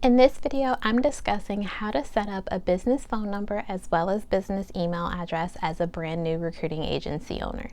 In this video, I'm discussing how to set up a business phone number as well as business email address as a brand new recruiting agency owner.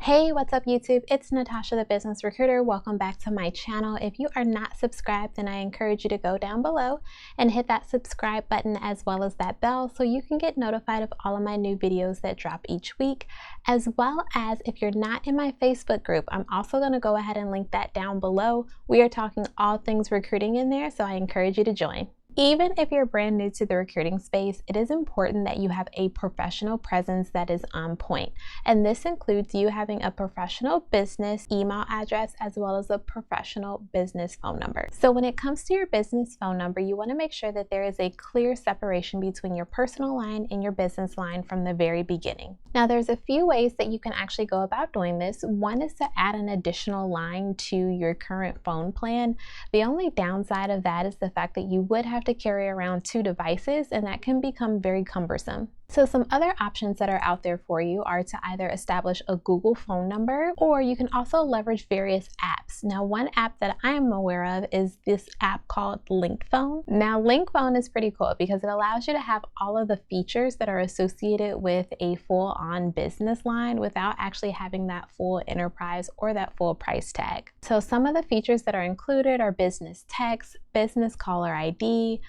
Hey, what's up YouTube? It's Natasha, the business recruiter. Welcome back to my channel. If you are not subscribed, then I encourage you to go down below and hit that subscribe button as well as that bell so you can get notified of all of my new videos that drop each week. As well as if you're not in my Facebook group, I'm also going to go ahead and link that down below. We are talking all things recruiting in there, so I encourage you to join. Even if you're brand new to the recruiting space, it is important that you have a professional presence that is on point. And this includes you having a professional business email address as well as a professional business phone number. So when it comes to your business phone number, you want to make sure that there is a clear separation between your personal line and your business line from the very beginning. Now, there's a few ways that you can actually go about doing this. One is to add an additional line to your current phone plan. The only downside of that is the fact that you would have to carry around two devices, and that can become very cumbersome. So some other options that are out there for you are to either establish a Google phone number, or you can also leverage various apps. Now, one app that I'm aware of is this app called Link Phone. Now, Link Phone is pretty cool because it allows you to have all of the features that are associated with a full-on business line without actually having that full enterprise or that full price tag. So some of the features that are included are business text, business caller ID,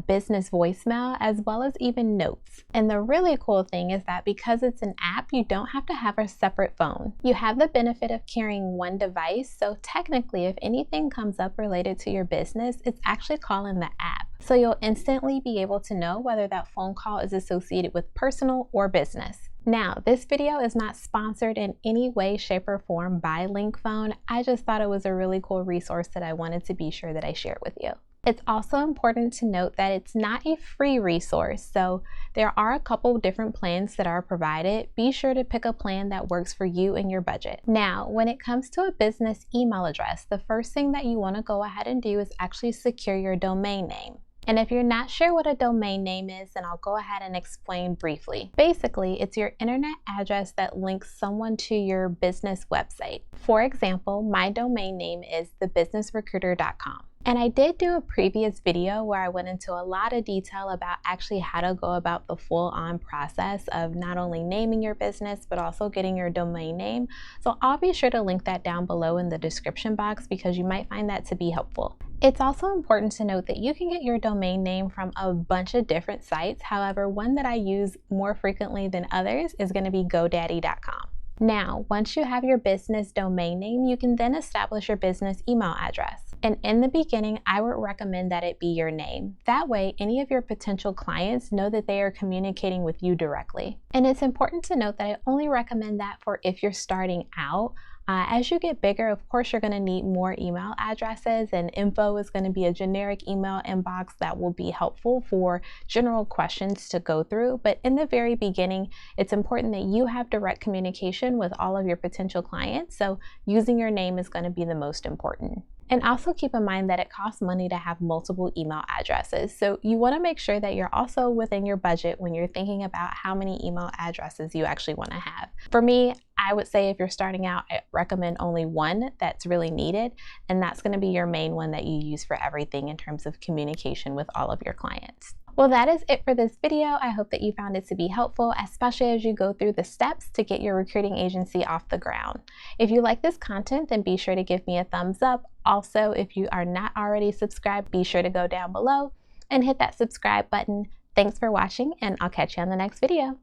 business voicemail, as well as even notes. And the really cool thing is that because it's an app, you don't have to have a separate phone. You have the benefit of carrying one device, so technically if anything comes up related to your business, it's actually calling the app. So you'll instantly be able to know whether that phone call is associated with personal or business. Now, this video is not sponsored in any way, shape, or form by Link Phone. I just thought it was a really cool resource that I wanted to be sure that I shared with you. It's also important to note that it's not a free resource, so there are a couple different plans that are provided. Be sure to pick a plan that works for you and your budget. Now, when it comes to a business email address, the first thing that you want to go ahead and do is actually secure your domain name. And if you're not sure what a domain name is, then I'll go ahead and explain briefly. Basically, it's your internet address that links someone to your business website. For example, my domain name is thebusinessrecruiter.com. And I did do a previous video where I went into a lot of detail about actually how to go about the full-on process of not only naming your business, but also getting your domain name. So I'll be sure to link that down below in the description box because you might find that to be helpful. It's also important to note that you can get your domain name from a bunch of different sites. However, one that I use more frequently than others is going to be GoDaddy.com. Now, once you have your business domain name, you can then establish your business email address. And in the beginning, I would recommend that it be your name. That way, any of your potential clients know that they are communicating with you directly. And it's important to note that I only recommend that for if you're starting out. As you get bigger, of course, you're going to need more email addresses, and info is going to be a generic email inbox that will be helpful for general questions to go through. But in the very beginning, it's important that you have direct communication with all of your potential clients. So using your name is going to be the most important. And also keep in mind that it costs money to have multiple email addresses. So you want to make sure that you're also within your budget when you're thinking about how many email addresses you actually want to have. For me, I would say if you're starting out, I recommend only one that's really needed, and that's going to be your main one that you use for everything in terms of communication with all of your clients. Well, that is it for this video. I hope that you found it to be helpful, especially as you go through the steps to get your recruiting agency off the ground. If you like this content, then be sure to give me a thumbs up. Also, if you are not already subscribed, be sure to go down below and hit that subscribe button. Thanks for watching, and I'll catch you on the next video.